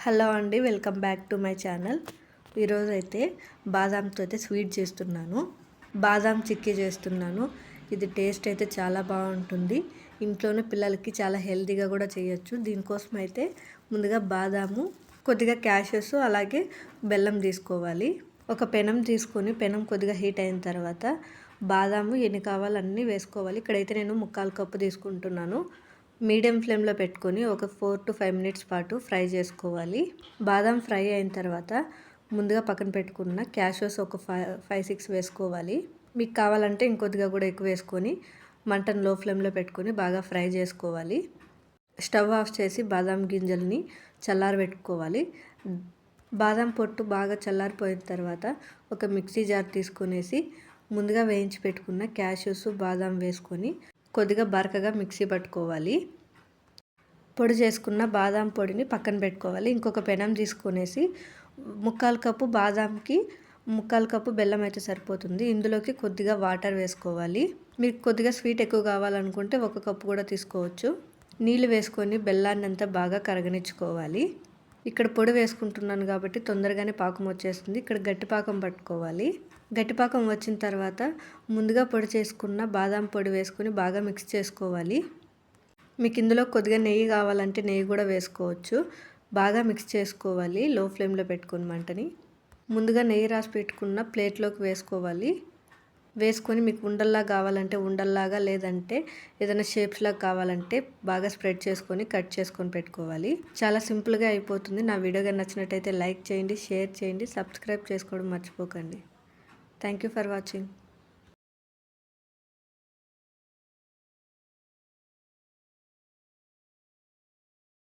Hello అండి, welcome back to my channel. ఈరోజు అయితే బాదాంతో అయితే స్వీట్ చేస్తున్నాను. బాదాం చిక్కీ చేస్తున్నాను. ఇది టేస్ట్ అయితే చాలా బాగుంటుంది. ఇంట్లోనే పిల్లలకి చాలా హెల్తీగా కూడా చేయొచ్చు. దీనికోసం అయితే ముందుగా బాదాము, కొద్దిగా క్యాషెస్, అలాగే బెల్లం తీసుకోవాలి. ఒక పెనం తీసుకొని పెనం కొద్దిగా హీట్ అయిన తర్వాత బాదాము ఎన్ని కావాలన్నీ వేసుకోవాలి. ఇక్కడైతే నేను 1/4 కప్పు తీసుకుంటున్నాను. మీడియం ఫ్లేమ్లో పెట్టుకొని ఒక 4 to 5 మినిట్స్ పాటు ఫ్రై చేసుకోవాలి. బాదాం ఫ్రై అయిన తర్వాత ముందుగా పక్కన పెట్టుకున్న క్యాషోస్ ఒక 5-6 వేసుకోవాలి. మీకు కావాలంటే ఇంకొద్దిగా కూడా ఎక్కువ వేసుకొని మంటను లో ఫ్లేమ్లో పెట్టుకొని బాగా ఫ్రై చేసుకోవాలి. స్టవ్ ఆఫ్ చేసి బాదాం గింజల్ని చల్లారబెట్టుకోవాలి. బాదాం పొట్టు బాగా చల్లారిపోయిన తర్వాత ఒక మిక్సీ జార్ తీసుకొనేసి ముందుగా వేయించి పెట్టుకున్న క్యాషూస్, బాదాం వేసుకొని కొద్దిగా బరకగా మిక్సీ పట్టుకోవాలి. పొడి చేసుకున్న బాదాం పొడిని పక్కన పెట్టుకోవాలి. ఇంకొక పెనం తీసుకొనేసి 1/4 కప్పు బాదాంకి 1/4 కప్పు బెల్లం అయితే సరిపోతుంది. ఇందులోకి కొద్దిగా వాటర్ వేసుకోవాలి. మీకు కొద్దిగా స్వీట్ ఎక్కువ కావాలనుకుంటే 1 కప్పు కూడా తీసుకోవచ్చు. నీళ్ళు వేసుకొని బెల్లాన్ని అంతా బాగా కరగనిచ్చుకోవాలి. ఇక్కడ పొడి వేసుకుంటున్నాను కాబట్టి తొందరగానే పాకం వచ్చేస్తుంది. ఇక్కడ గట్టిపాకం పట్టుకోవాలి. గట్టిపాకం వచ్చిన తర్వాత ముందుగా పొడి చేసుకున్న బాదాం పొడి వేసుకొని బాగా మిక్స్ చేసుకోవాలి. మీకు ఇందులో కొద్దిగా నెయ్యి కావాలంటే నెయ్యి కూడా వేసుకోవచ్చు. బాగా మిక్స్ చేసుకోవాలి లో ఫ్లేమ్లో పెట్టుకుని మంటని. ముందుగా నెయ్యి రాసి పెట్టుకున్న ప్లేట్లోకి వేసుకోవాలి. వేసుకొని మీకు ఉండల్లా కావాలంటే ఉండల్లాగా, లేదంటే ఏదైనా షేప్స్లాగా కావాలంటే బాగా స్ప్రెడ్ చేసుకొని కట్ చేసుకొని పెట్టుకోవాలి. చాలా సింపుల్గా అయిపోతుంది. నా వీడియో కానీ నచ్చినట్టయితే లైక్ చేయండి, షేర్ చేయండి, సబ్స్క్రైబ్ చేసుకోవడం మర్చిపోకండి. Thank you for watching.